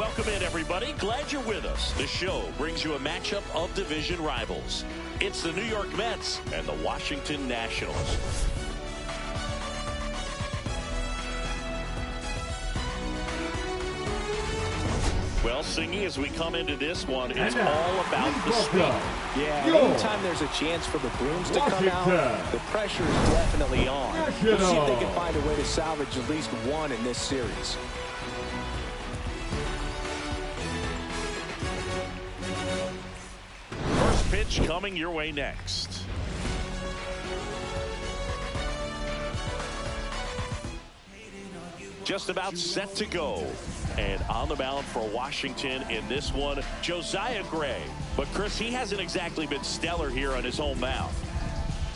Welcome in, everybody. Glad you're with us. The show brings you a matchup of division rivals. It's the New York Mets and the Washington Nationals. Well, Singy, as we come into this one, it's all about the speed. Yeah, anytime there's a chance for the brooms to come out, the pressure is definitely on. We'll see if they can find a way to salvage at least one in this series. First pitch coming your way next. Just about set to go. And on the mound for Washington in this one, Josiah Gray. But, Chris, he hasn't exactly been stellar here on his home mound.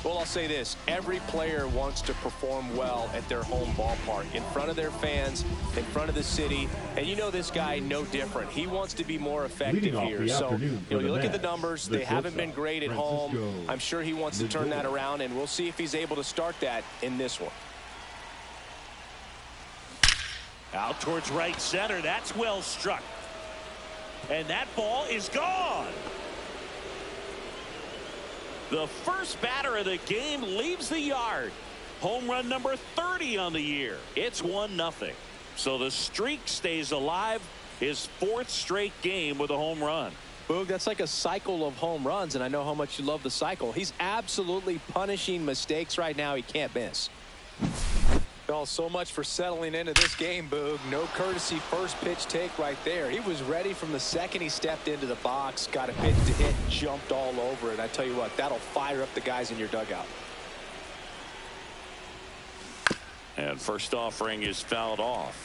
Well, I'll say this. Every player wants to perform well at their home ballpark, in front of their fans, in front of the city. And you know this guy no different. He wants to be more effective here. So, you look at the numbers. They haven't been great at home. I'm sure he wants to turn that around, and we'll see if he's able to start that in this one. Out towards right center. That's well struck. And that ball is gone. The first batter of the game leaves the yard. Home run number 30 on the year. It's 1-0. So the streak stays alive. His fourth straight game with a home run. Boog, that's like a cycle of home runs, and I know how much you love the cycle. He's absolutely punishing mistakes right now he can't miss. Oh, so much for settling into this game, Boog. No courtesy first pitch take right there. He was ready from the second he stepped into the box, got a pitch to hit, jumped all over it. I tell you what, that'll fire up the guys in your dugout. And first offering is fouled off.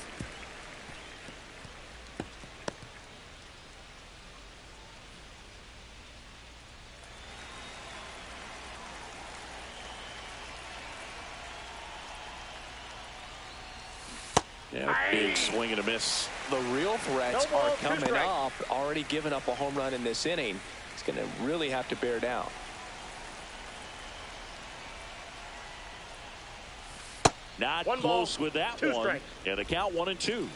Yeah, big swing and a miss. The real threats are coming up. Already given up a home run in this inning. He's going to really have to bear down. Not close with that one. And the count 1-2.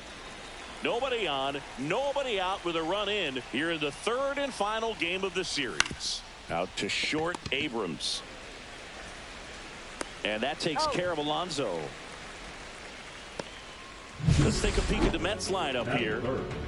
Nobody on, nobody out with a run in here in the third and final game of the series. Out to short, Abrams. And that takes care of Alonso. Let's take a peek at the Mets lineup here.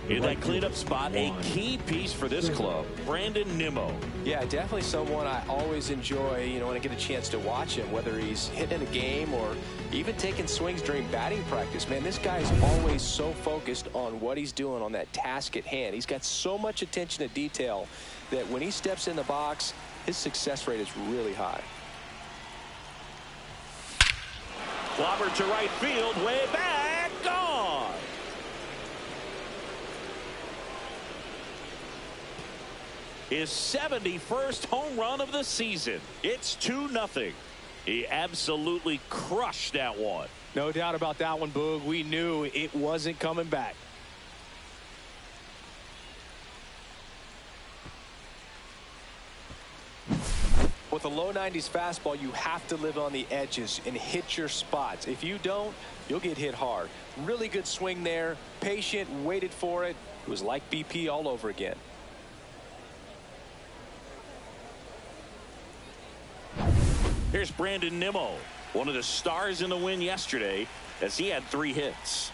In that cleanup spot, a key piece for this club, Brandon Nimmo. Yeah, definitely someone I always enjoy, when I get a chance to watch him, whether he's hitting a game or even taking swings during batting practice. Man, this guy's always so focused on what he's doing on that task at hand. He's got so much attention to detail that when he steps in the box, his success rate is really high. Clobbered to right field, way back. Gone. His 71st home run of the season. It's 2-0. He absolutely crushed that one. No doubt about that one, Boog. We knew it wasn't coming back. With a low 90s fastball, you have to live on the edges and hit your spots. If you don't, you'll get hit hard. Really good swing there. Patient, waited for it. It was like BP all over again. Here's Brandon Nimmo, one of the stars in the win yesterday, as he had 3 hits.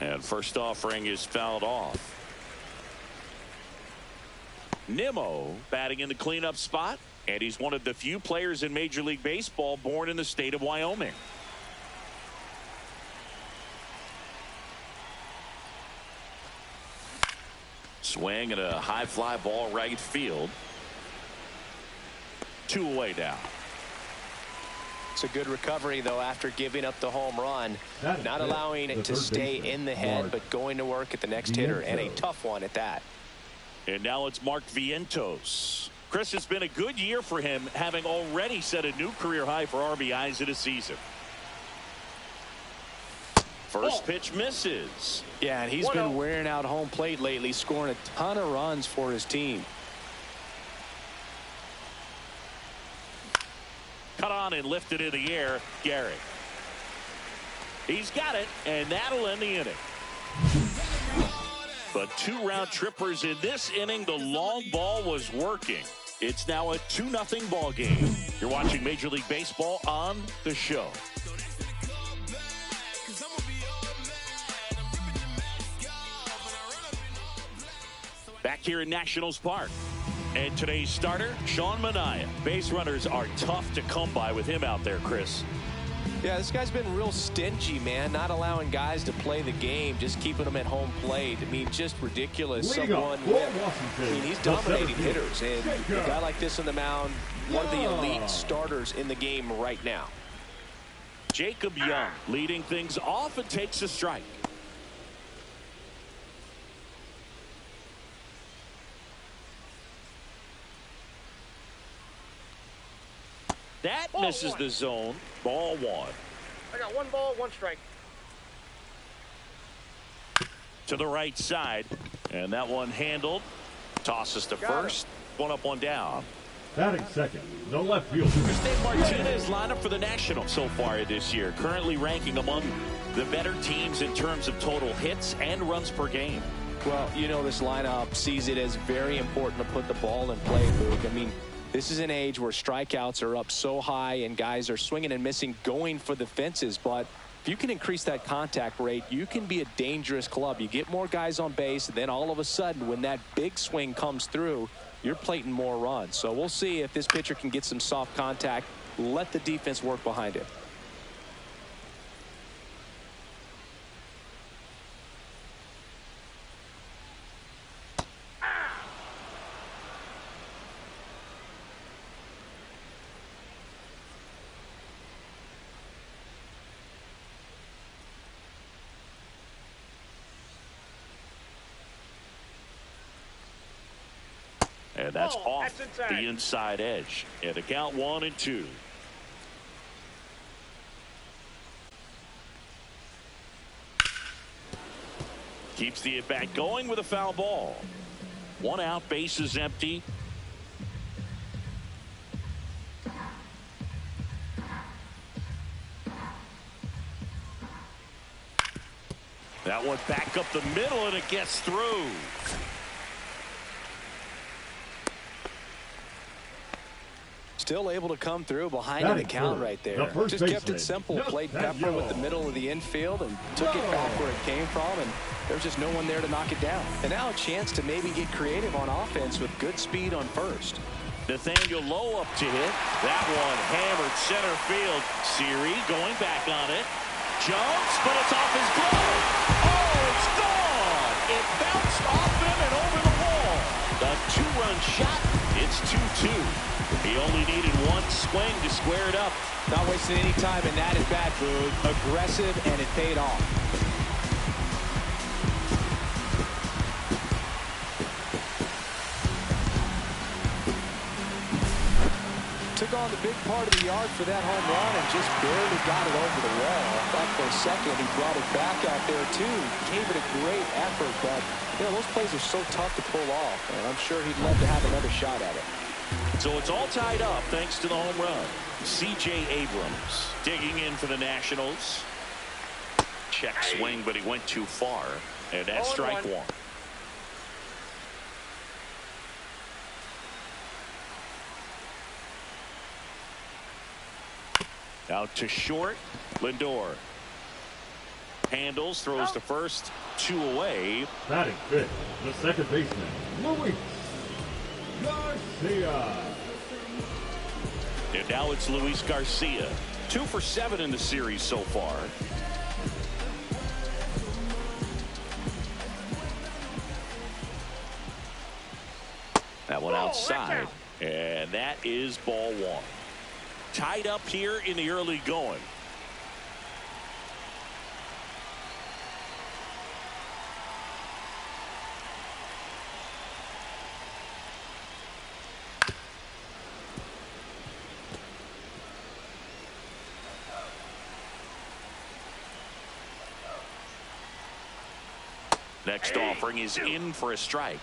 And first offering is fouled off. Nimmo batting in the cleanup spot, and he's one of the few players in Major League Baseball born in the state of Wyoming. Swing and a high fly ball right field. 2 away now. It's a good recovery, though, after giving up the home run. Not allowing it to stay in the head, but going to work at the next hitter, and a tough one at that. And now it's Mark Vientos. Chris, it's been a good year for him, having already set a new career high for RBIs in a season. First pitch misses. Yeah, and he's been wearing out home plate lately, scoring a ton of runs for his team. Cut on and lifted in the air, Gary. He's got it, and that'll end the inning. But 2 round trippers in this inning. The long ball was working. It's now a 2-0 ball game. You're watching Major League Baseball on The Show. Back here in Nationals Park. And today's starter, Sean Manaea. Base runners are tough to come by with him out there, Chris. Yeah, this guy's been real stingy, man. Not allowing guys to play the game, just keeping them at home plate. I mean, just ridiculous. I mean, he's dominating hitters. And a guy like this on the mound, one of the elite starters in the game right now. Jacob Young leading things off and takes a strike. That misses the zone. Ball 1. I got 1 ball, 1 strike. To the right side. And that one handled. Tosses to first. 1 up, 1 down. Batting second, no left field. Dave Martinez lineup for the Nationals so far this year. Currently ranking among the better teams in terms of total hits and runs per game. Well, you know, this lineup sees it as very important to put the ball in play, Boog. I mean, this is an age where strikeouts are up so high and guys are swinging and missing, going for the fences. But if you can increase that contact rate, you can be a dangerous club. You get more guys on base, and then all of a sudden, when that big swing comes through, you're plating more runs. So we'll see if this pitcher can get some soft contact, let the defense work behind it. And that's off the inside edge. And the count 1-2. Keeps the at-bat going with a foul ball. 1 out, base is empty. That one back up the middle, and it gets through. Still able to come through behind the count right there. Just kept it simple. Played Pepper with the middle of the infield and took it back where it came from, and there's just no one there to knock it down. And now a chance to maybe get creative on offense with good speed on first. Nathaniel Lowe up to hit. That one hammered center field. Siri going back on it. Jumps, but it's off his glove. Oh, it's gone. It bounced off him and over the wall. The 2-run shot. It's 2-2. He only needed 1 swing to square it up. Not wasting any time in that at-bat, Boog. Aggressive, and it paid off. Took on the big part of the yard for that home run and just barely got it over the wall. I thought for a second he brought it back out there too. Gave it a great effort, but you know, those plays are so tough to pull off, and I'm sure he'd love to have another shot at it. So it's all tied up thanks to the home run. C.J. Abrams digging in for the Nationals. Check swing, but he went too far. And that's strike 1. Out to short. Lindor handles, throws to first, 2 away. Batting fifth, the second baseman, Luis Garcia. And now it's Luis Garcia. 2 for 7 in the series so far. That one outside. And that is ball 1. Tied up here in the early going. Next offering is in for a strike.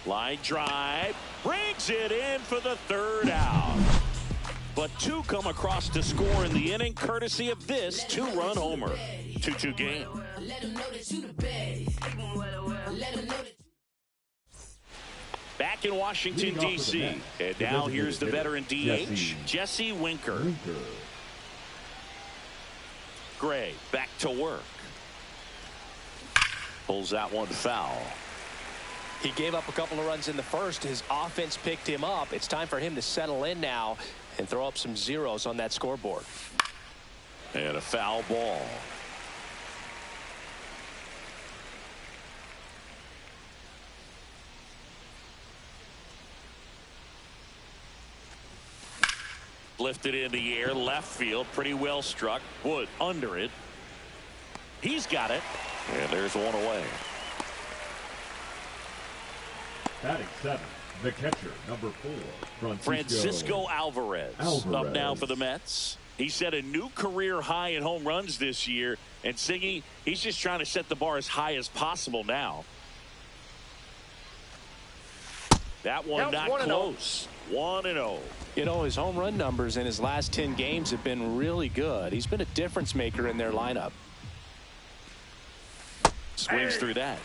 Line drive. Brings it in for the third out. But two come across to score in the inning, courtesy of this two-run homer. 2-2 game. Back in Washington, D.C. And now here's the veteran DH, Jesse Winker. Gray back to work. Pulls that one foul. He gave up a couple of runs in the first. His offense picked him up. It's time for him to settle in now and throw up some zeros on that scoreboard. And a foul ball. Lifted in the air, left field, pretty well struck. Wood under it. He's got it. And there's one away. Batting 7, the catcher, number 4, Francisco Alvarez. Up now for the Mets. He set a new career high in home runs this year. And Siggy, he's just trying to set the bar as high as possible now. That one not close. 1-0. You know, his home run numbers in his last 10 games have been really good. He's been a difference maker in their lineup. Swings through that.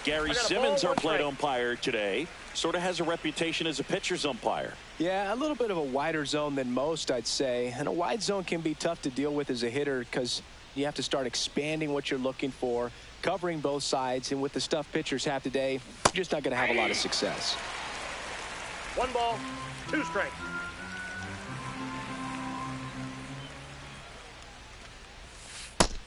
Gary Simmons, our plate umpire today, sort of has a reputation as a pitcher's umpire. Yeah, a little bit of a wider zone than most, I'd say. And a wide zone can be tough to deal with as a hitter because you have to start expanding what you're looking for, covering both sides. And with the stuff pitchers have today, you're just not going to have a lot of success. 1 ball, 2 strikes.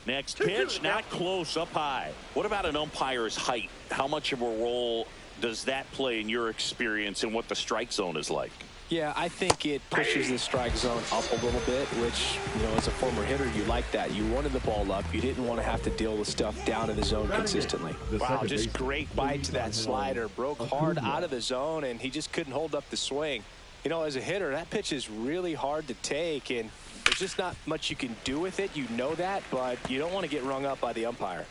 Next pitch, not close, up high. What about an umpire's height? How much of a role does that play in your experience and what the strike zone is like? Yeah, I think it pushes the strike zone up a little bit, which, you know, as a former hitter, you like that. You wanted the ball up. You didn't want to have to deal with stuff down in the zone consistently. Wow, just great bite to that slider. Broke hard out of the zone, and he just couldn't hold up the swing. You know, as a hitter, that pitch is really hard to take, and there's just not much you can do with it. You know that, but you don't want to get rung up by the umpire.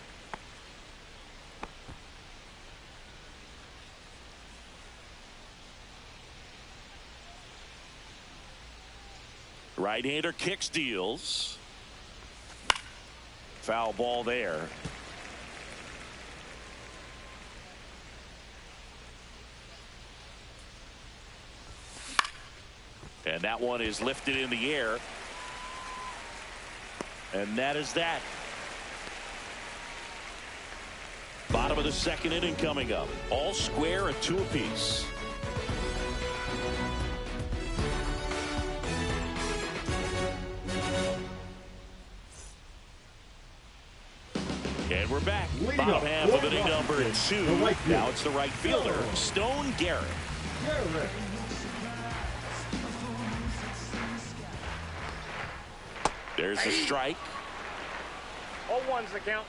Right-hander kicks, deals. Foul ball there. And that one is lifted in the air. And that is that. Bottom of the second inning coming up. All square at 2 apiece. And we're back. Bottom half of inning number 2. Now it's the right fielder, Stone Garrett. There's the strike. All ones the count.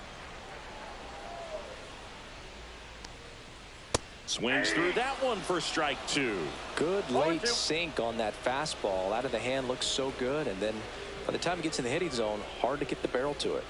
Swings through that one for strike 2. Good late sink on that fastball. Out of the hand, looks so good. And then by the time it gets in the hitting zone, hard to get the barrel to it.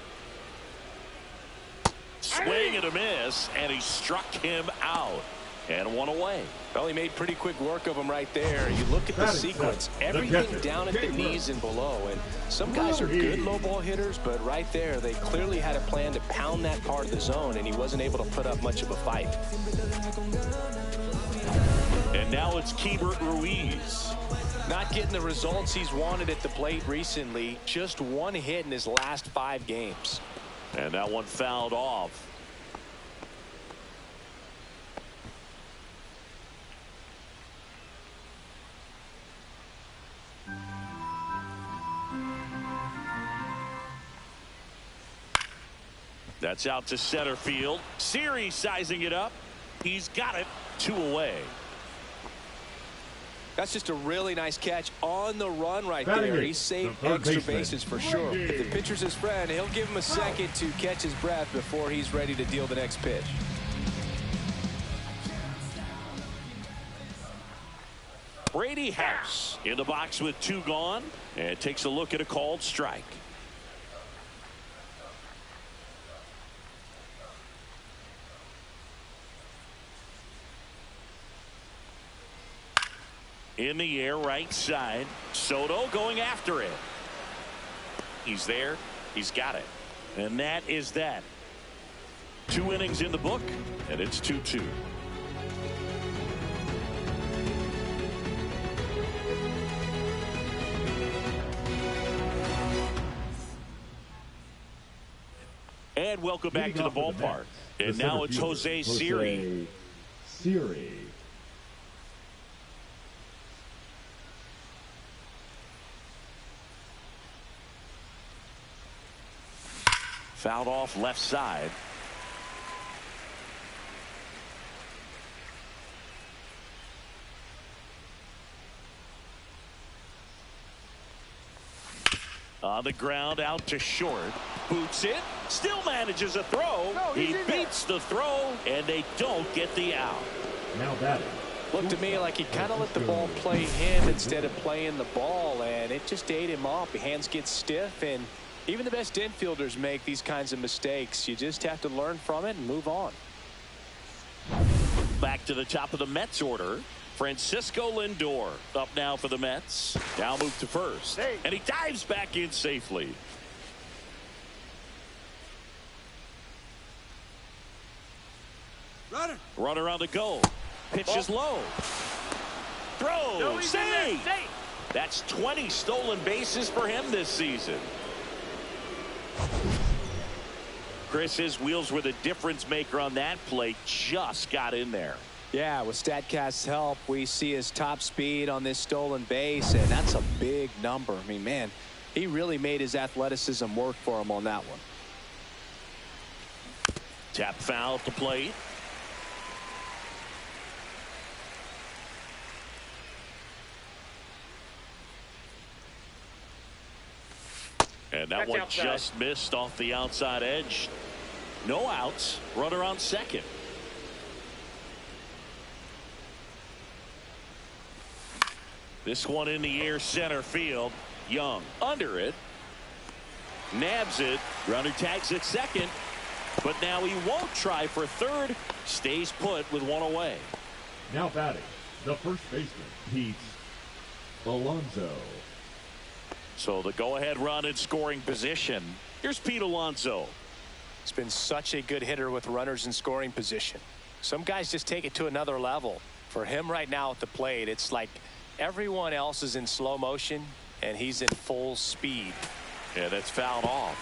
Swing and a miss, and he struck him out. And one away. Well, he made pretty quick work of him right there. You look at the sequence, everything down at the knees and below. And some guys are good low ball hitters, but right there, they clearly had a plan to pound that part of the zone, and he wasn't able to put up much of a fight. And now it's Keibert Ruiz. Not getting the results he's wanted at the plate recently. Just 1 hit in his last 5 games. And that one fouled off. That's out to center field. Series sizing it up. He's got it. 2 away. That's just a really nice catch on the run right there. He saved extra bases for sure. If the pitcher's his friend, he'll give him a second to catch his breath before he's ready to deal the next pitch. Brady House in the box with 2 gone, and takes a look at a called strike. In the air, right side. Soto going after it. He's there. He's got it. And that is that. 2 innings in the book, and it's 2-2. And welcome back to the ballpark. And now it's Jose Siri. Fouled off left side. On the ground, out to short. Boots it. Still manages a throw. No, he beats the throw, and they don't get the out. Now batting. Looked to me like he kind of let the ball play him instead of playing the ball, and it just ate him off. The hands get stiff, and even the best infielders make these kinds of mistakes. You just have to learn from it and move on. Back to the top of the Mets order. Francisco Lindor up now for the Mets. Now move to first. And he dives back in safely. Runner on the go. Pitch is low. Throw. Save. That's 20 stolen bases for him this season. Chris, his wheels were the difference maker on that play. Just got in there. Yeah, with StatCast's help, we see his top speed on this stolen base, and that's a big number. I mean, man, he really made his athleticism work for him on that one. Tap foul to plate. And that one just missed off the outside edge. No outs. Runner on second. This one in the air, center field. Young under it. Nabs it. Runner tags at second. But now he won't try for third. Stays put with one away. Now batting, the first baseman, Pete Alonso. So the go-ahead run in scoring position. Here's Pete Alonso. He's been such a good hitter with runners in scoring position. Some guys just take it to another level. For him right now at the plate, it's like everyone else is in slow motion, and he's in full speed. Yeah, that's fouled off.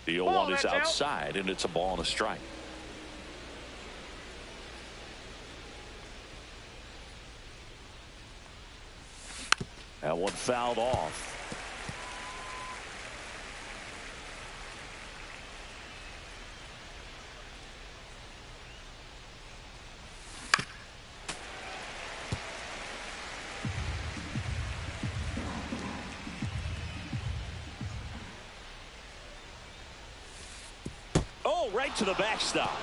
The 0-1 is outside, and it's a ball and a strike. That one fouled off. Oh, right to the backstop.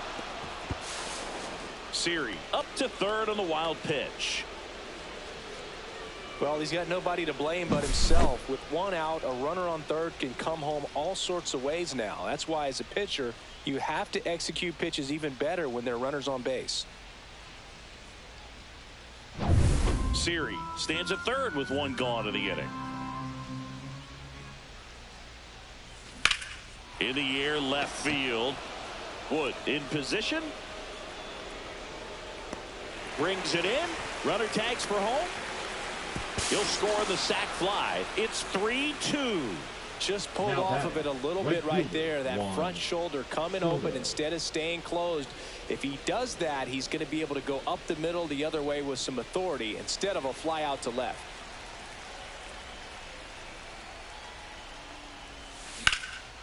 Siri up to third on the wild pitch. Well, he's got nobody to blame but himself. With one out, a runner on third can come home all sorts of ways now. That's why, as a pitcher, you have to execute pitches even better when there are runners on base. Siri stands at third with one gone in the inning. In the air, left field. Wood in position. Brings it in. Runner tags for home. He'll score the sac fly. It's 3-2. Just pulled off of it a little bit right there. That front shoulder coming open instead of staying closed. If he does that, he's going to be able to go up the middle the other way with some authority instead of a fly out to left.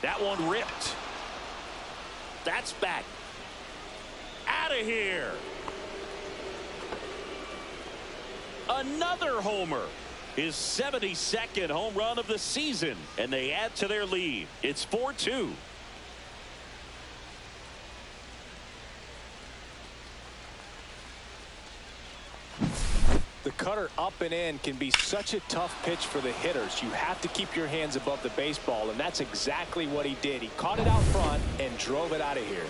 That one ripped. That's back. Out of here. Another homer. His 72nd home run of the season, and they add to their lead. It's 4-2. The cutter up and in can be such a tough pitch for the hitters. You have to keep your hands above the baseball, and that's exactly what he did. He caught it out front and drove it out of here.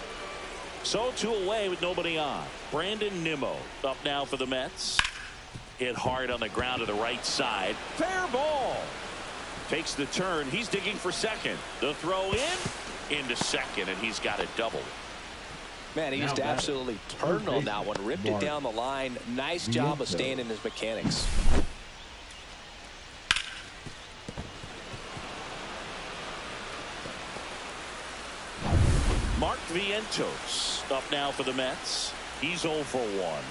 So 2 away with nobody on. Brandon Nimmo up now for the Mets. Hit hard on the ground to the right side. Fair ball. Takes the turn. He's digging for second. The throw into second, and he's got a double. Man, he just absolutely turned on that one. Ripped it down the line. Nice job of staying in his mechanics. Mark Vientos up now for the Mets. He's 0 for 1.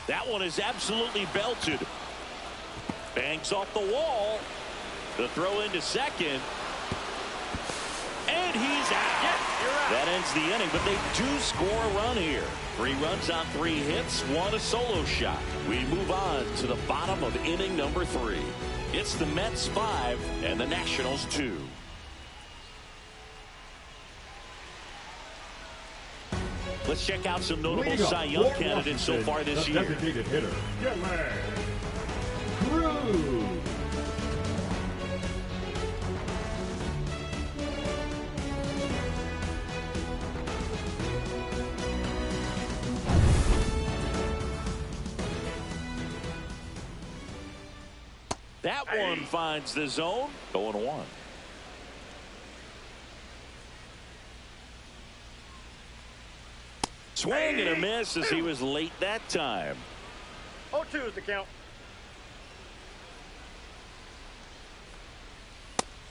That one is absolutely belted. Bangs off the wall. The throw into second. And he's out. Yes, you're right. That ends the inning, but they do score a run here. 3 runs on 3 hits, 1 a solo shot. We move on to the bottom of inning number 3. It's the Mets 5 and the Nationals 2. Let's check out some notable Cy Young candidates so far this year. Designated hitter, Cruz. That one finds the zone. 0-1. Swing and a miss as he was late that time. 0-2 is the count.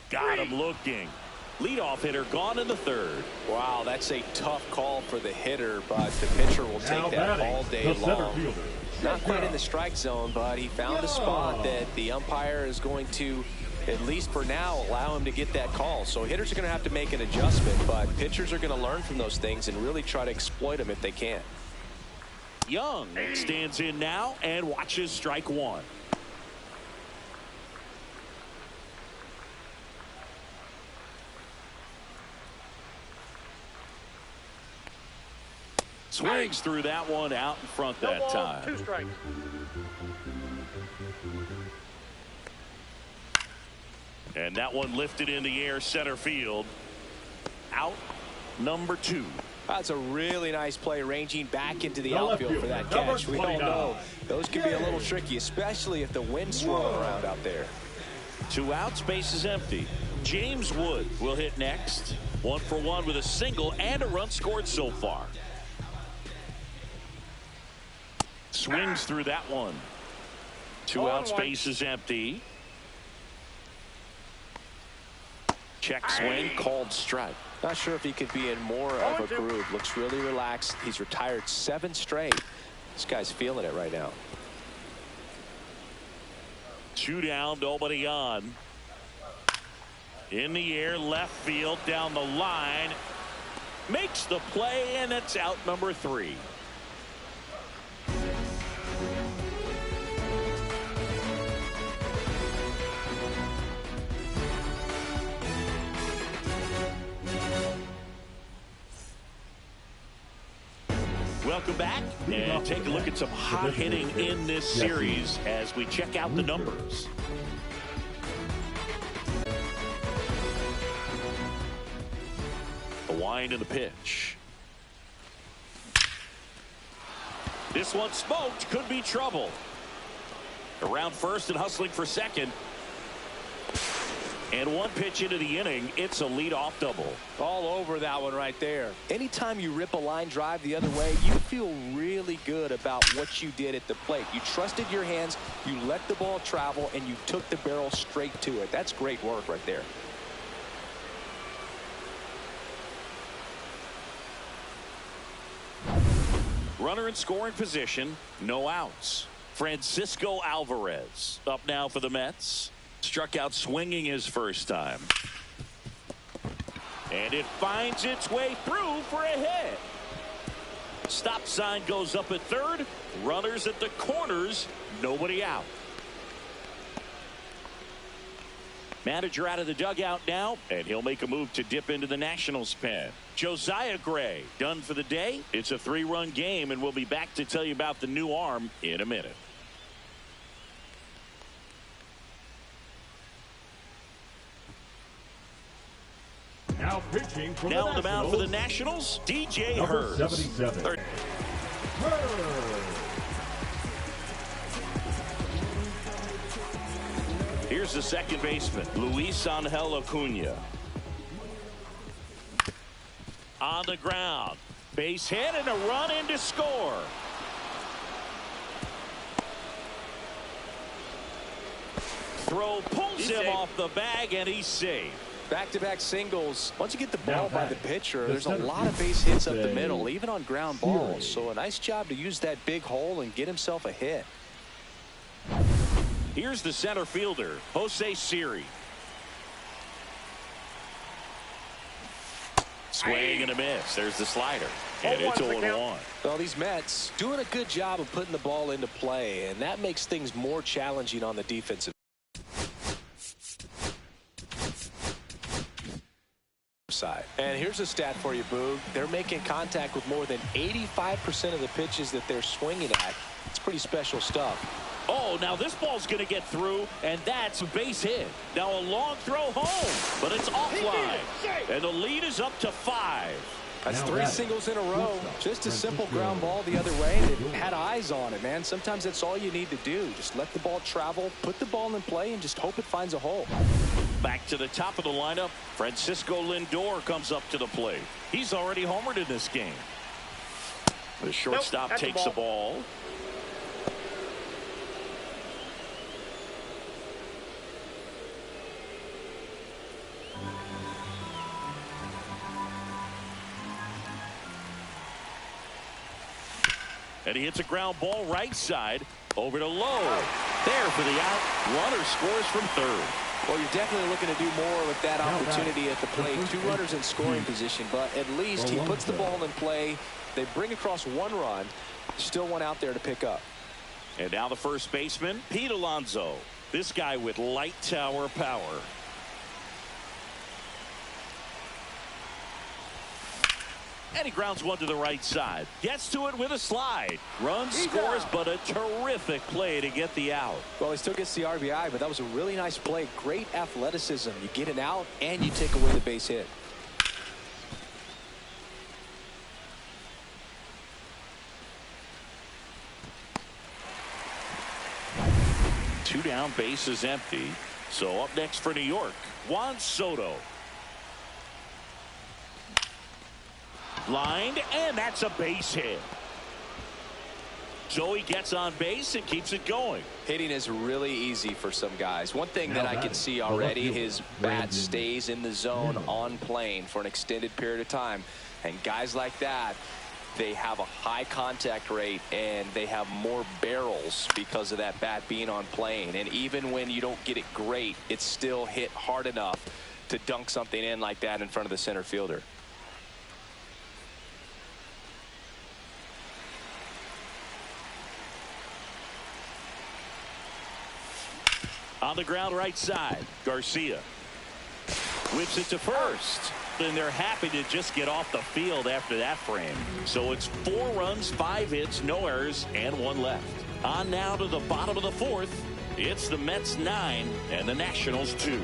Got him looking. Leadoff hitter gone in the 3rd. Wow, that's a tough call for the hitter, but the pitcher will take that all day long. Not quite in the strike zone, but he found a spot that the umpire is going to, at least for now, allow him to get that call. So hitters are going to have to make an adjustment, but pitchers are going to learn from those things and really try to exploit them if they can. Young stands in now and watches strike 1. Swings through that one out in front that time. 2 strikes. And that one lifted in the air center field. Out number 2. That's a really nice play, ranging back into the outfield for that catch. We all know those can be a little tricky, especially if the wind's swirling around out there. 2 outs, base is empty. James Wood will hit next. 1 for 1 with a single and a run scored so far. Swings through that one. 2 outs, base is empty. Check swing, called strike. Not sure if he could be in more of a groove. Looks really relaxed. He's retired 7 straight. This guy's feeling it right now. 2 down, nobody on. In the air, left field, down the line. Makes the play, and it's out number 3. Welcome back, and take a look at some hot hitting in this series as we check out the numbers. A wind in the pitch. This one smoked, could be trouble. Around first and hustling for second. And 1 pitch into the inning, it's a leadoff double. All over that one right there. Anytime you rip a line drive the other way, you feel really good about what you did at the plate. You trusted your hands, you let the ball travel, and you took the barrel straight to it. That's great work right there. Runner in scoring position, no outs. Francisco Alvarez up now for the Mets. Struck out swinging his first time. And it finds its way through for a hit. Stop sign goes up at third. Runners at the corners. Nobody out. Manager out of the dugout now, and he'll make a move to dip into the Nationals pen. Josiah Gray done for the day. It's a 3-run game, and we'll be back to tell you about the new arm in a minute. Now pitching for now on the mound for the Nationals, DJ number Hurd. 77. Here's the second baseman, Luis Angel Acuna. On the ground, base hit and a run in to score. Throw pulls him off the bag, and he's safe. Back-to-back singles. Once you get the ball by the pitcher, there's a lot of base hits up the middle, even on ground balls. So a nice job to use that big hole and get himself a hit. Here's the center fielder, Jose Siri. Swing and a miss. There's the slider. And it's 0-1. Well, these Mets doing a good job of putting the ball into play, and that makes things more challenging on the defensive side. And here's a stat for you, Boog. They're making contact with more than 85% of the pitches that they're swinging at. It's pretty special stuff. Oh, now this ball's going to get through, and that's a base hit. Now a long throw home, but it's offline. And the lead is up to 5. That's 3 singles in a row. Just a simple ground ball the other way. They had eyes on it, man. Sometimes that's all you need to do. Just let the ball travel, put the ball in play, and just hope it finds a hole. Back to the top of the lineup, Francisco Lindor comes up to the plate. He's already homered in this game. The shortstop takes the ball. And he hits a ground ball right side over to Lowe. There for the out. Runner scores from third. Well, you're definitely looking to do more with that opportunity at the plate. 2 runners in scoring position, but at least he puts the ball in play. They bring across 1 run. Still 1 out there to pick up. And now the first baseman, Pete Alonso. This guy with light tower power. And he grounds 1 to the right side. Gets to it with a slide. Runs, scores, but a terrific play to get the out. Well, he still gets the RBI, but that was a really nice play. Great athleticism. You get it out, and you take away the base hit. Two down, base is empty. So up next for New York, Juan Soto. Lined, and that's a base hit. So he gets on base and keeps it going. Hitting is really easy for some guys. One thing that I can see already, his bat stays in the zone on plane for an extended period of time. And guys like that, they have a high contact rate and they have more barrels because of that bat being on plane. And even when you don't get it great, it's still hit hard enough to dunk something in like that in front of the center fielder. On the ground right side, Garcia whips it to first. And they're happy to just get off the field after that frame. So it's 4 runs, 5 hits, no errors, and 1 left. On now to the bottom of the 4th. It's the Mets 9 and the Nationals 2.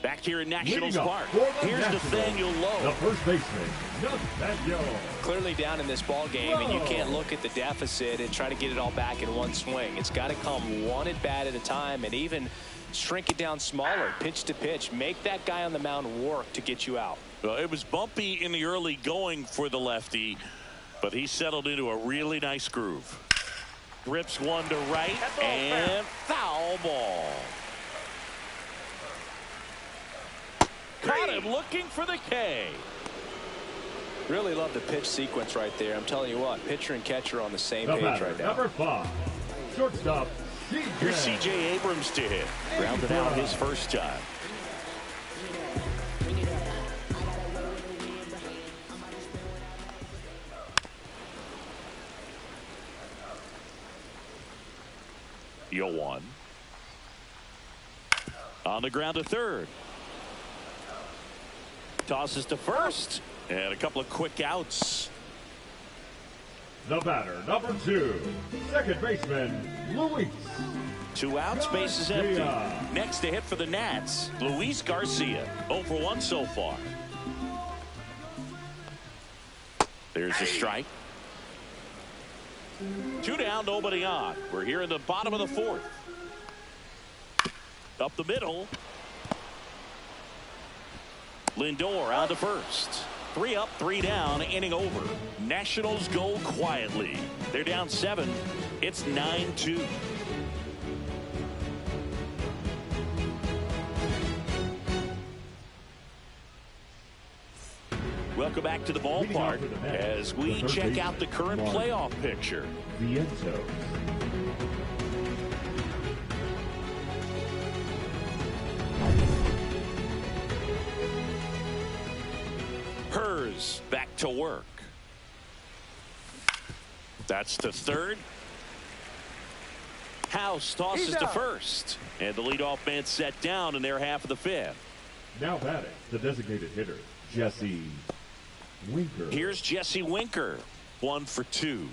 Back here in Nationals Park. Here's Nathaniel Lowe. The first baseman, Nathaniel. Clearly down in this ball game, and you can't look at the deficit and try to get it all back in one swing. It's got to come 1 at bat at a time, and even shrink it down smaller, pitch to pitch. Make that guy on the mound work to get you out. Well, it was bumpy in the early going for the lefty, but he settled into a really nice groove. Rips 1 to right, and foul ball. Caught him looking for the K. Really love the pitch sequence right there. I'm telling you what, pitcher and catcher on the same page right now. Number 5, shortstop, Here's C.J. Abrams to hit. Grounded out his first time. 0-1. On the ground to third. Tosses to first. And a couple of quick outs. The batter, number 2, second baseman, Luis. 2 outs, bases empty. Next to hit for the Nats, Luis Garcia. 0 for 1 so far. There's a strike. 2 down, nobody on. We're here in the bottom of the 4th. Up the middle. Lindor on to first. 3 up, 3 down, inning over. Nationals go quietly. They're down 7. It's 9-2. Welcome back to the ballpark as we check out the current playoff picture. Vientos. Hers back to work. That's to third. House tosses to first. And the leadoff man set down in their half of the 5th. Now batting, the designated hitter, Jesse Winker. Here's Jesse Winker. 1 for 2.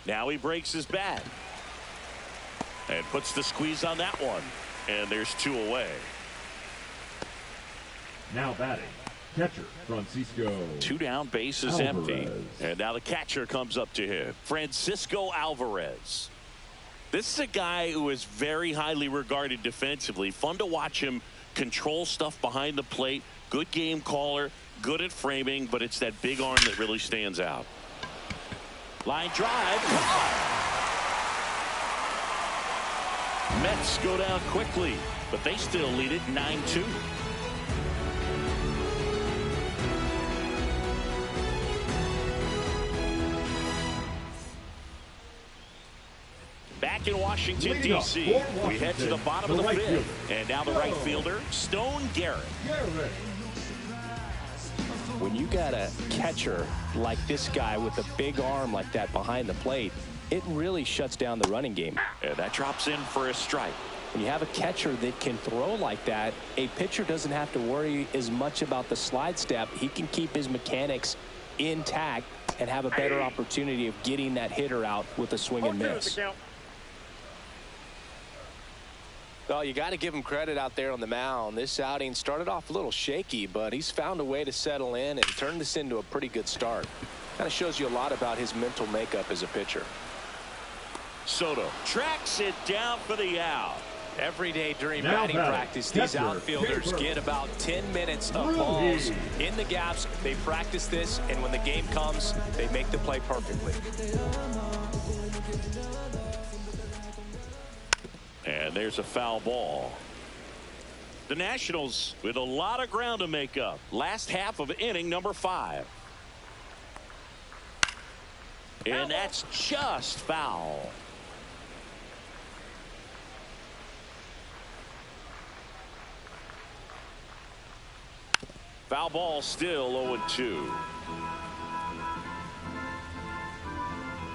Now he breaks his bat. And puts the squeeze on that one. And there's 2 away. Now batting, catcher, Francisco. 2 down, bases empty. And now the catcher comes up to him. Francisco Alvarez. This is a guy who is very highly regarded defensively. Fun to watch him control stuff behind the plate. Good game caller. Good at framing. But it's that big arm that really stands out. Line drive. Mets go down quickly, but they still lead it 9-2. Back in Washington, D.C., we head to the bottom of the 5th. And now the right fielder, Stone Garrett. When you got a catcher like this guy with a big arm like that behind the plate, it really shuts down the running game. And that drops in for a strike. When you have a catcher that can throw like that, a pitcher doesn't have to worry as much about the slide step. He can keep his mechanics intact and have a better opportunity of getting that hitter out with a swing and miss. Well, you got to give him credit out there on the mound. This outing started off a little shaky, but he's found a way to settle in and turn this into a pretty good start. Kind of shows you a lot about his mental makeup as a pitcher. Soto tracks it down for the out. Every day during batting practice, these outfielders get about 10 minutes of balls in the gaps. They practice this, and when the game comes, they make the play perfectly. And there's a foul ball. The Nationals with a lot of ground to make up. Last half of inning number 5. And that's just foul. Foul ball, still 0-2.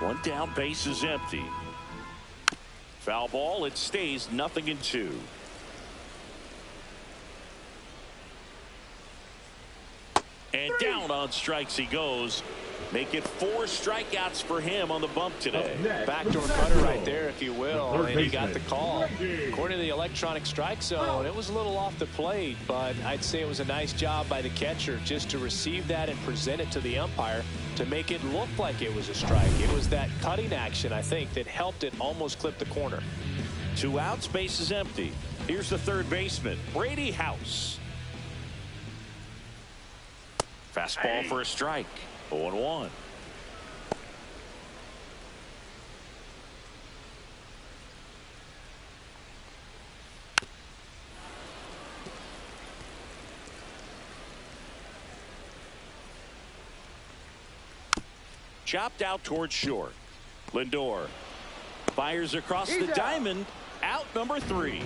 1 down, base is empty. Foul ball, it stays 0-2. And down on strikes he goes. Make it 4 strikeouts for him on the bump today. Backdoor cutter right there, if you will, and he got the call. According to the electronic strike zone, it was a little off the plate, but I'd say it was a nice job by the catcher just to receive that and present it to the umpire to make it look like it was a strike. It was that cutting action, I think, that helped it almost clip the corner. 2 outs, base is empty. Here's the third baseman, Brady House. Fastball for a strike. 0-1. Chopped out towards short. Lindor fires across the diamond. Out number 3.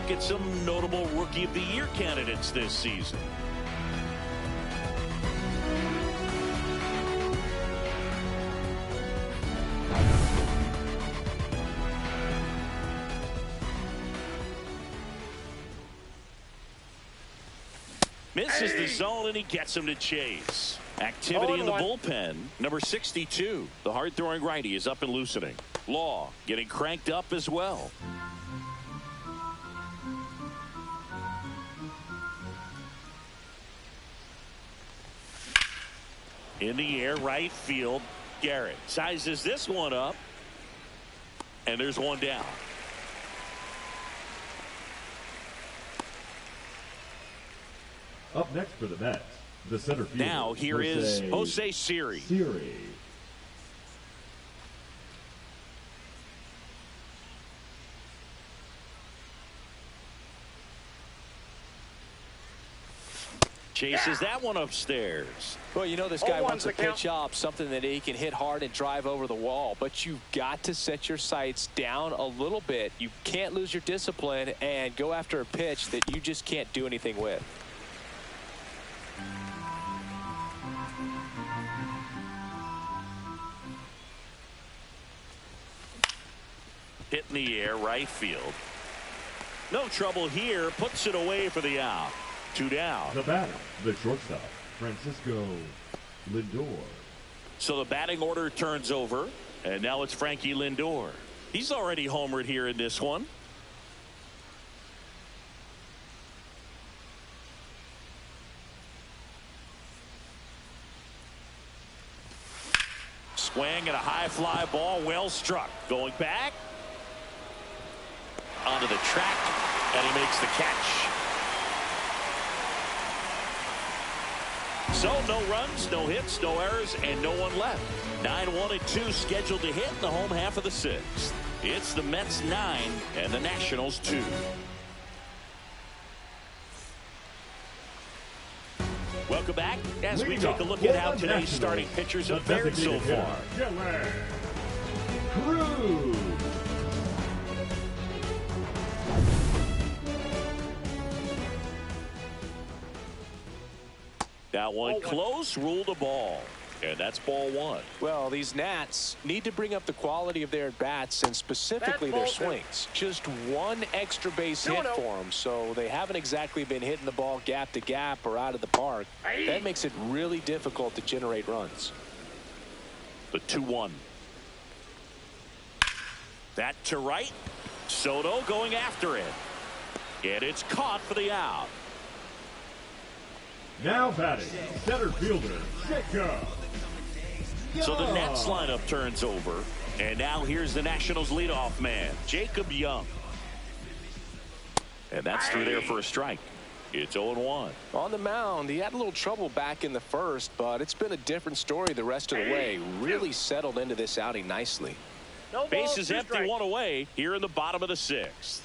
look at some notable Rookie of the Year candidates this season. Misses the zone, and he gets him to chase. Activity in the bullpen. Number 62, the hard-throwing righty, is up and loosening. Law getting cranked up as well. In the air, right field. Garrett sizes this one up, and there's one down. Up next for the Mets, the center fielder. Now here is Jose Siri. Chases that one upstairs. Well, you know this guy wants to pitch up something that he can hit hard and drive over the wall, but you've got to set your sights down a little bit. You can't lose your discipline and go after a pitch that you just can't do anything with. Hit in the air, right field. No trouble here. Puts it away for the out. 2 down. The batter, the shortstop, Francisco Lindor. So the batting order turns over, and now it's Frankie Lindor. He's already homered here in this one. Swing and a high fly ball, well struck. Going back onto the track, and he makes the catch. So no runs, no hits, no errors, and no one left. 9-1-2 scheduled to hit in the home half of the 6th. It's the Mets 9 and the Nationals 2. Welcome back as we take a look at how today's starting pitchers have fared so far. Cruz. That one close, ruled a ball. And that's ball 1. Well, these Nats need to bring up the quality of their at-bats and specifically their swings. Just one extra base hit for them, so they haven't exactly been hitting the ball gap to gap or out of the park. That makes it really difficult to generate runs. The 2-1. That to right. Soto going after it. And it's caught for the out. Now batting, center fielder, Jacob. So the Nets lineup turns over. And now here's the Nationals leadoff man, Jacob Young. And that's through there for a strike. It's 0-1. On the mound, he had a little trouble back in the first, but it's been a different story the rest of the way. Really settled into this outing nicely. Base is empty, 1 away here in the bottom of the 6th.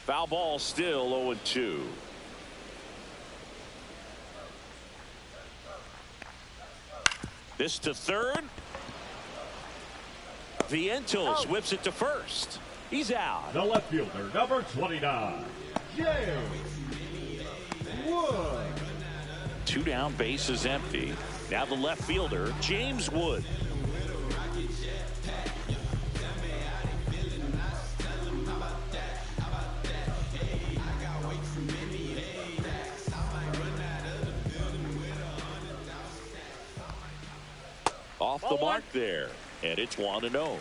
Foul ball still 0-2. This to third. Vientos whips it to first. He's out. The left fielder, number 29, James Wood. 2 down, base is empty. Now the left fielder, James Wood. Off the mark there, and it's 1-0.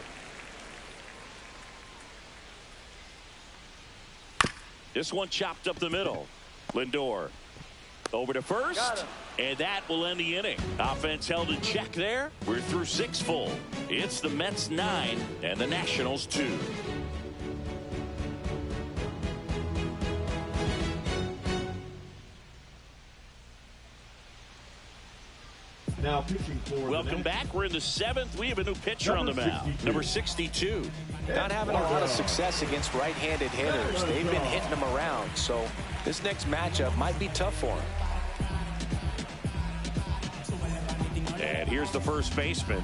This one chopped up the middle. Lindor over to first, and that will end the inning. Offense held in check there. We're through 6 full. It's the Mets 9 and the Nationals 2. Now pitching for Welcome back. We're in the 7th. We have a new pitcher on the mound. Number 62. Not having a lot of success against right-handed hitters. They've been hitting them around, so this next matchup might be tough for him. And here's the first baseman.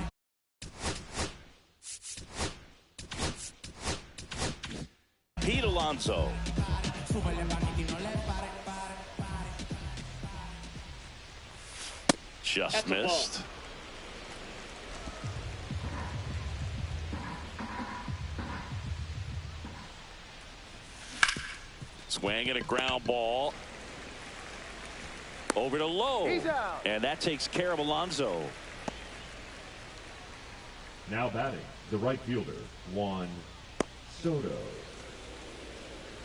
Pete Alonso. Just missed. Swing and a ground ball. Over to Lowe. He's out. And that takes care of Alonso. Now batting, the right fielder, Juan Soto.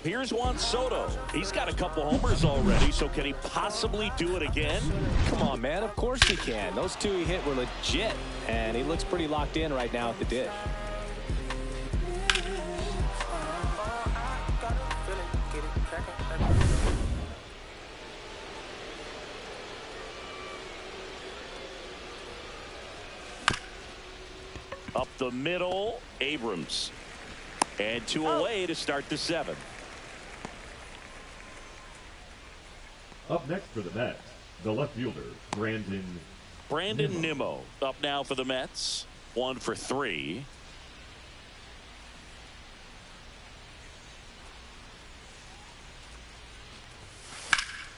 Here's Juan Soto. He's got a couple homers already, so can he possibly do it again? Come on, man. Of course he can. Those two he hit were legit, and he looks pretty locked in right now at the dish. Up the middle, Abrams. And 2 away to start the 7th. Up next for the Mets, the left fielder, Brandon Nimmo up now for the Mets. 1 for 3.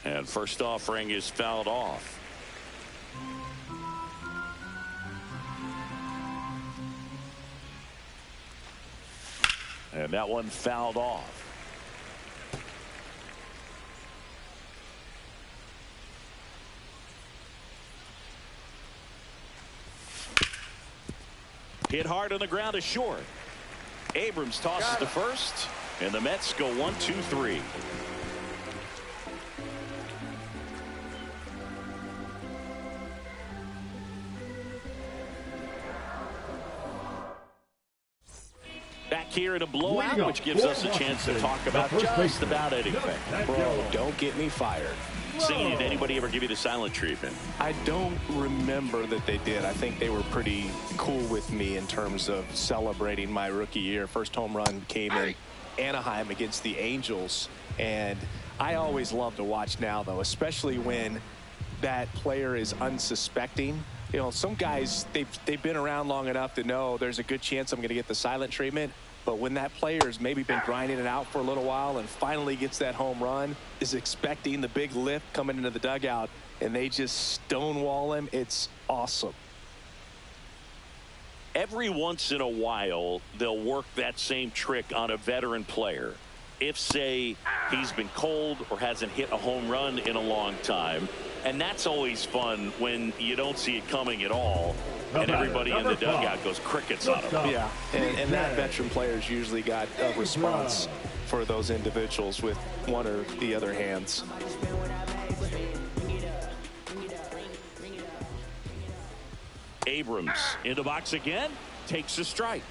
And first offering is fouled off. And that one fouled off. Hit hard on the ground to short. Abrams tosses to first, and the Mets go 1, 2, 3. Back here in a blowout, which gives us a chance to talk about just about anything. Bro, don't get me fired. Singing, did anybody ever give you the silent treatment? I don't remember that they did. I think they were pretty cool with me in terms of celebrating my rookie year. First home run came in Anaheim against the Angels, and I always love to watch now, though, especially when that player is unsuspecting. You know, some guys, they've been around long enough to know there's a good chance I'm going to get the silent treatment. But when that player's maybe been grinding it out for a little while and finally gets that home run, is expecting the big lift coming into the dugout, and they just stonewall him, it's awesome. Every once in a while, they'll work that same trick on a veteran player. If, say, he's been cold or hasn't hit a home run in a long time. And that's always fun when you don't see it coming at all. And everybody in the dugout goes crickets on him. Yeah, and that veteran player's usually got a response for those individuals with one or the other hands. Abrams in the box again, takes a strike.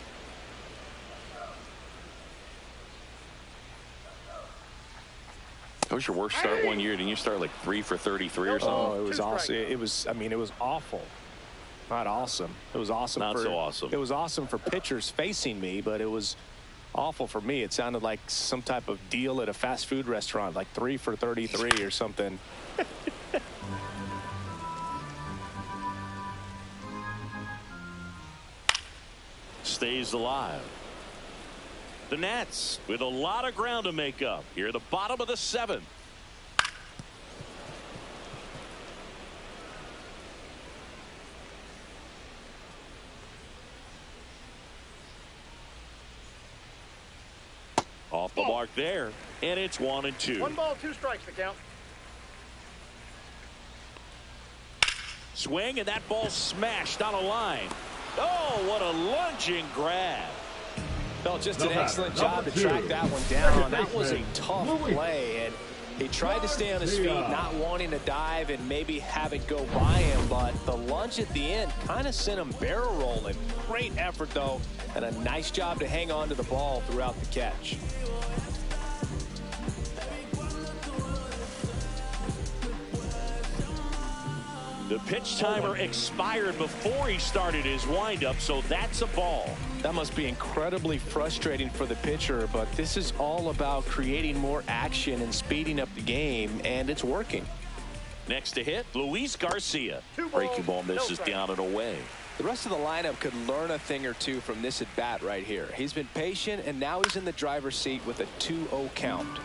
That was your worst start one year. Didn't you start like 3 for 33 or something? Oh, it was awesome. It was, I mean, it was awful. Not awesome. It was awesome. Not so awesome. It was awesome for pitchers facing me, but it was awful for me. It sounded like some type of deal at a fast food restaurant, like 3 for 33 or something. Stays alive. The Nats with a lot of ground to make up here at the bottom of the 7th. Off the mark there, and it's 1 and 2. 1 ball, 2 strikes to count. Swing, and that ball smashed on a line. Oh, what a lunging grab. Well, just an excellent job to track that one down. That was a tough play, and he tried to stay on his feet, not wanting to dive and maybe have it go by him, but the lunge at the end kind of sent him barrel rolling. Great effort, though, and a nice job to hang on to the ball throughout the catch. The pitch timer expired before he started his windup, so that's a ball. That must be incredibly frustrating for the pitcher, but this is all about creating more action and speeding up the game, and it's working. Next to hit, Luis Garcia. Breaking ball misses down and away. The rest of the lineup could learn a thing or two from this at-bat right here. He's been patient, and now he's in the driver's seat with a 2-0 count.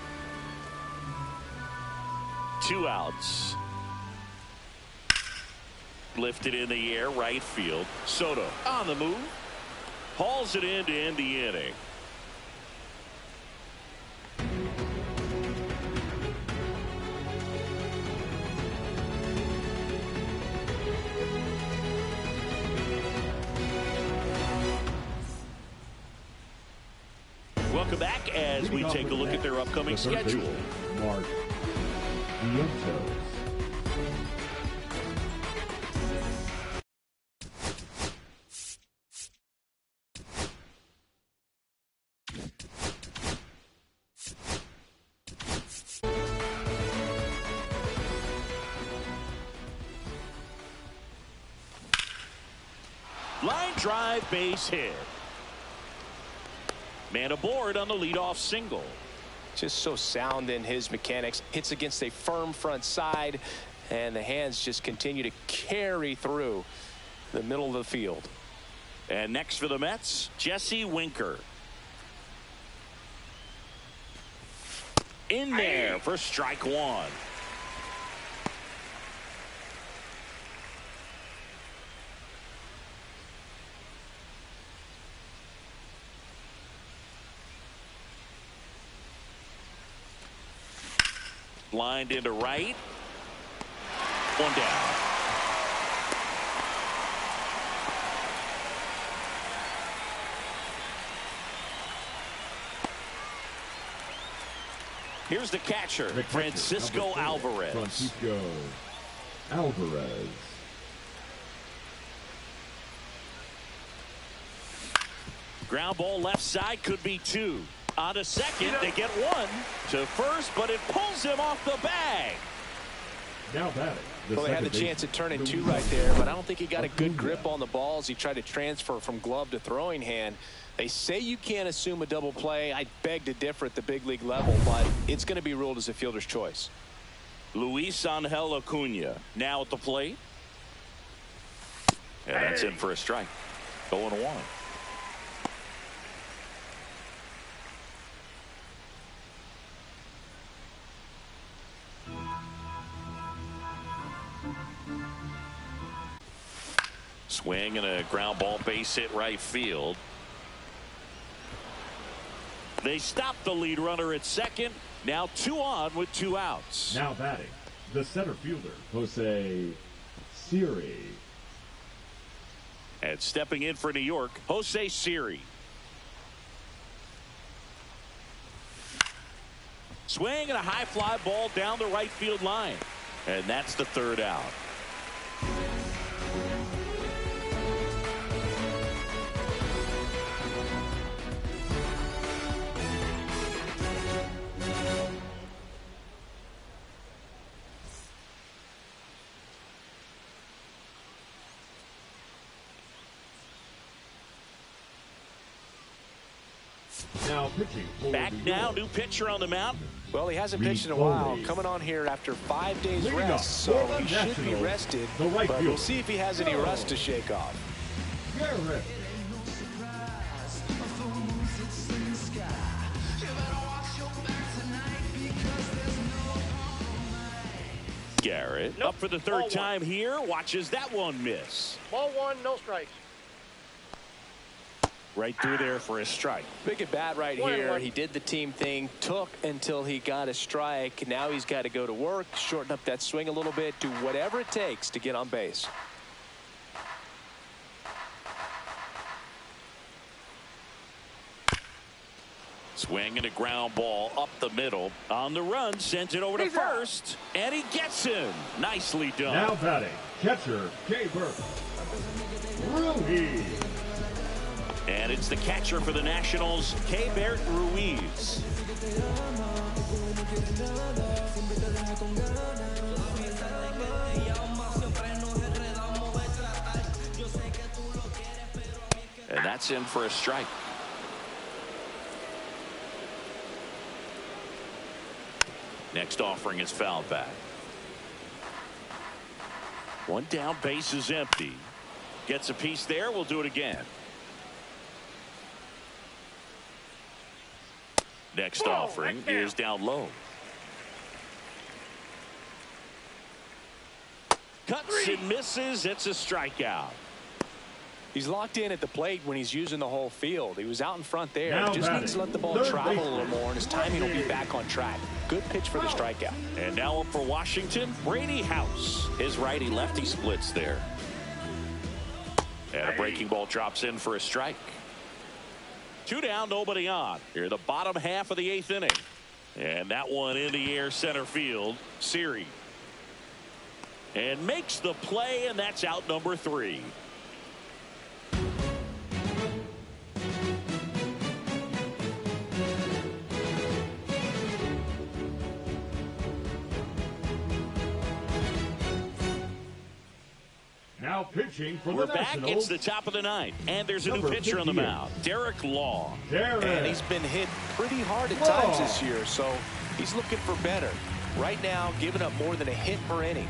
2 outs. Lifted in the air, right field. Soto on the move. Hauls it in to end the inning. Welcome back as we take a look at their upcoming schedule. Mark Vientos. Line drive, base hit. Man aboard on the leadoff single. Just so sound in his mechanics. Hits against a firm front side, and the hands just continue to carry through the middle of the field. And next for the Mets, Jesse Winker. In there for strike 1. Lined into right. 1 down. Here's the catcher, Francisco Alvarez. Francisco Alvarez. Ground ball left side, could be 2. On to second, they get 1 to first, but it pulls him off the bag. Now batting. Well, they had the chance to turn in 2 right there, but I don't think he got a good grip on the balls. He tried to transfer from glove to throwing hand. They say you can't assume a double play. I beg to differ at the big league level, but it's going to be ruled as a fielder's choice. Luis Angel Acuna now at the plate. And that's in for a strike. 0-1. Swing and a ground ball, base hit right field. They stop the lead runner at second. Now 2 on with 2 outs. Now batting, the center fielder, Jose Siri. And stepping in for New York, Jose Siri. Swing and a high fly ball down the right field line. And that's the 3rd out. Now pitching. Back now, new pitcher on the mound. Well, he hasn't pitched in a while. Coming on here after 5 days rest, so he should be rested. But we'll see if he has any rust to shake off. Garrett. Garrett up for the 3rd time here. Watches that one miss. Ball 1, no strikes. Right through there for a strike. Big at bat right here. He did the team thing, took until he got a strike. Now he's got to go to work, shorten up that swing a little bit, do whatever it takes to get on base. Swing and a ground ball up the middle. On the run, sends it over to first. And he gets him. Nicely done. Now batting, catcher, K. Burke. Ruiz. And it's the catcher for the Nationals, Keibert Ruiz. And that's in for a strike. Next offering is fouled back. 1 down, base is empty. Gets a piece there. We'll do it again. Next offering is down low. Cuts and misses. It's a strikeout. He's locked in at the plate when he's using the whole field. He was out in front there. Now Just needs to let the ball travel a little more, and his timing will be back on track. Good pitch for the strikeout. And now up for Washington, Brady House. His righty-lefty splits there. And a breaking ball drops in for a strike. 2 down, nobody on. Here the bottom half of the 8th inning. And that one in the air center field. Siri. And makes the play, and that's out number 3. Now pitching for We're the back. Nationals. It's the top of the 9th, and there's a new pitcher on the mound, Derek Law. And he's been hit pretty hard at times this year, so he's looking for better. Right now, giving up more than a hit per inning.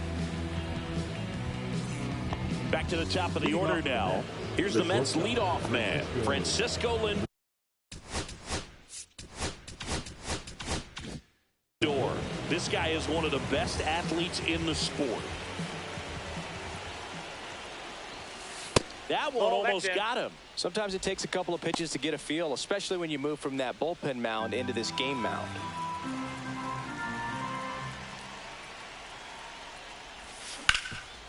Back to the top of the order now. Here's the Mets leadoff man, Francisco Lindor. This guy is one of the best athletes in the sport. That one almost got him. Sometimes it takes a couple of pitches to get a feel, especially when you move from that bullpen mound into this game mound.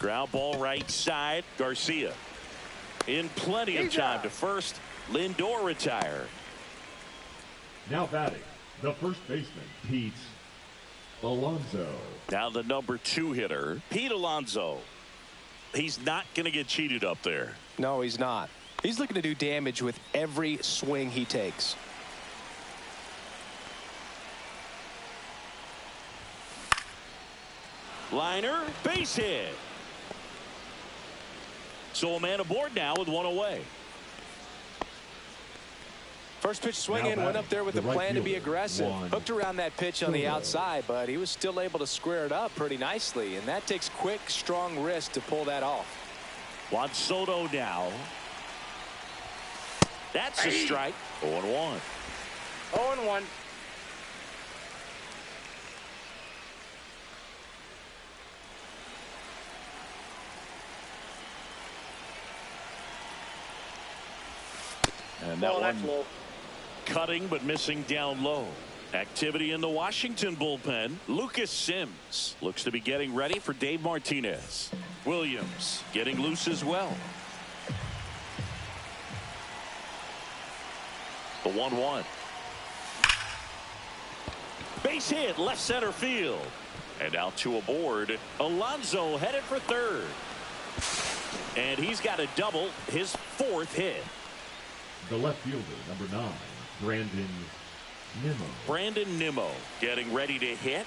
Ground ball right side. Garcia in plenty of time to first. Lindor retired. Now batting, the first baseman, Pete Alonso. Now the number 2 hitter, Pete Alonso. He's not going to get cheated up there. No, he's not. He's looking to do damage with every swing he takes. Liner, base hit. So a man aboard now with 1 away. First pitch swinging, went up there with the plan to be aggressive. Hooked around that pitch on the outside, but he was still able to square it up pretty nicely, and that takes quick, strong wrist to pull that off. Juan Soto now. That's a strike. 0-1. 0-1. And that one cutting but missing down low. Activity in the Washington bullpen. Lucas Sims looks to be getting ready for Dave Martinez. Williams getting loose as well. The 1-1. Base hit left center field. And out to aboard. Alonso headed for third. And he's got a double, his 4th hit. The left fielder, number 9, Brandon Nimmo. Brandon Nimmo getting ready to hit.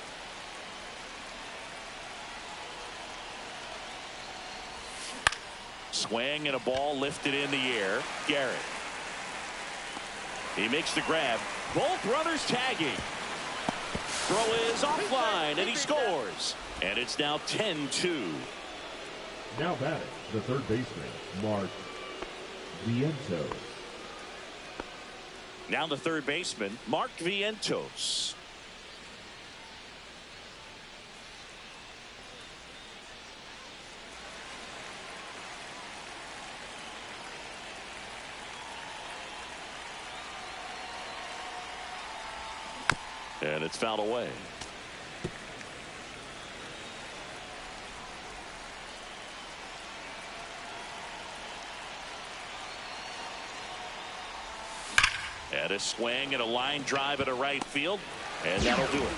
Swing and a ball lifted in the air. Garrett. He makes the grab. Both runners tagging. Throw is offline and he scores. And it's now 10-2. Now batting, the third baseman, Mark Vientos. Now the third baseman, Mark Vientos. And it's fouled away. And a swing and a line drive at a right field. And that'll do it.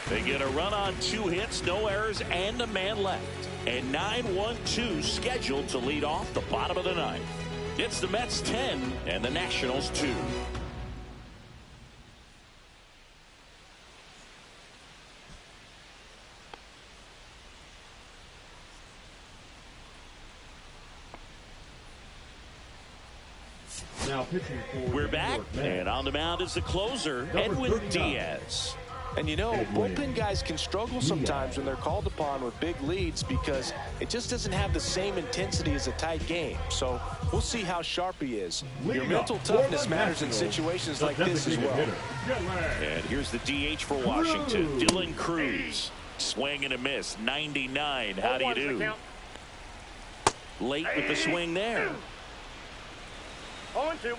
They get a run on 2 hits, no errors, and a man left. And 9-1-2 scheduled to lead off the bottom of the 9th. It's the Mets 10 and the Nationals 2. Now pitching for We're back, and on the mound is the closer, Edwin Diaz. And you know, bullpen guys can struggle sometimes when they're called upon with big leads because it just doesn't have the same intensity as a tight game. So we'll see how sharp he is. Your mental toughness matters in situations like this as well. And here's the DH for Washington, Dylan Cruz. Swing and a miss. 99. How do you do? Late with the swing there. 0-2.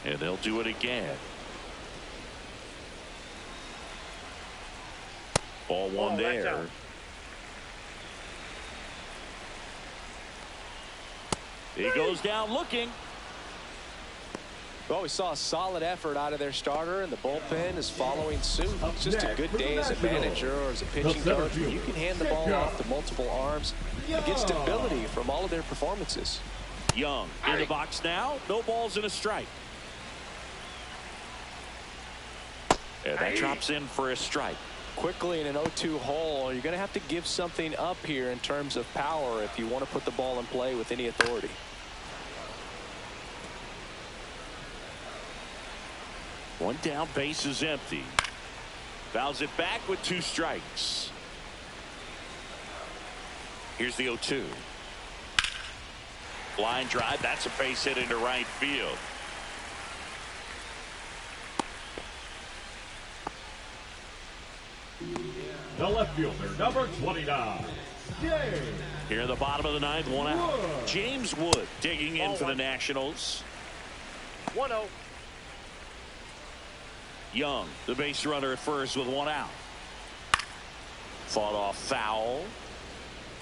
And they'll do it again. Ball one there. He goes down looking. Well, we saw a solid effort out of their starter, and the bullpen is following suit. It's just a good day as a manager or as a pitching coach. You can hand the ball off to multiple arms and get stability from all of their performances. Young in the box now. No balls and a strike. And that drops in for a strike. Quickly in an 0-2 hole, you're going to have to give something up here in terms of power if you want to put the ball in play with any authority. One down, base is empty. Fouls it back with 2 strikes. Here's the 0-2. Line drive. That's a base hit into right field. The left fielder, number 29. James. Here in the bottom of the 9th, 1 out. James Wood digging in for the Nationals. 1-0. Young, the base runner at first with 1 out. Fought off foul.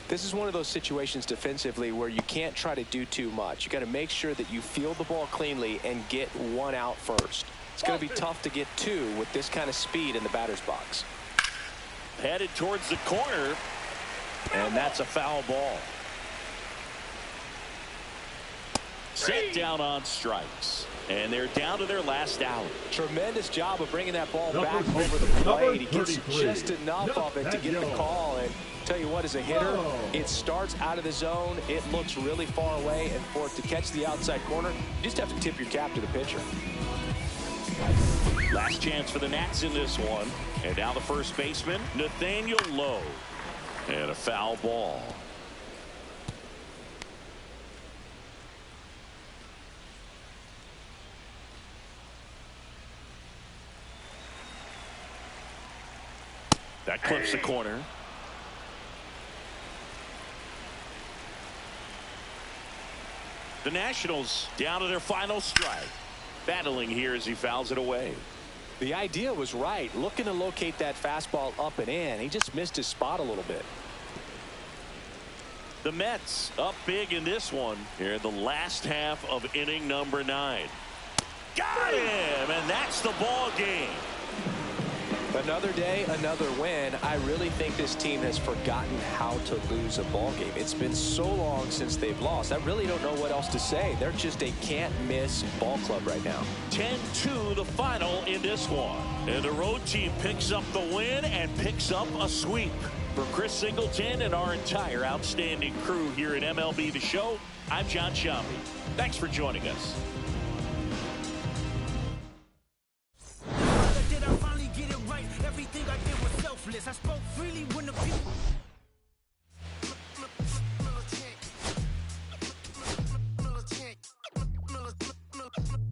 This is one of those situations defensively where you can't try to do too much. You got to make sure that you field the ball cleanly and get 1 out first. It's going to be tough to get 2 with this kind of speed in the batter's box. Headed towards the corner, and that's a foul ball. Set down on strikes, and they're down to their last out. Tremendous job of bringing that ball back over the plate. He gets just enough of it to get the call. And tell you what, as a hitter, it starts out of the zone. It looks really far away, and for it to catch the outside corner, you just have to tip your cap to the pitcher. Last chance for the Nats in this one. And now the first baseman, Nathaniel Lowe. And a foul ball. That clips the corner. The Nationals down to their final strike. Battling here as he fouls it away. The idea was right. Looking to locate that fastball up and in. He just missed his spot a little bit. The Mets up big in this one here in the last half of inning number 9. Got him, and that's the ball game. Another day, another win. I really think this team has forgotten how to lose a ball game. It's been so long since they've lost. I really don't know what else to say. They're just a can't-miss ball club right now. 10-2 the final in this one. And the road team picks up the win and picks up a sweep. For Chris Singleton and our entire outstanding crew here at MLB The Show, I'm John Shambi. Thanks for joining us.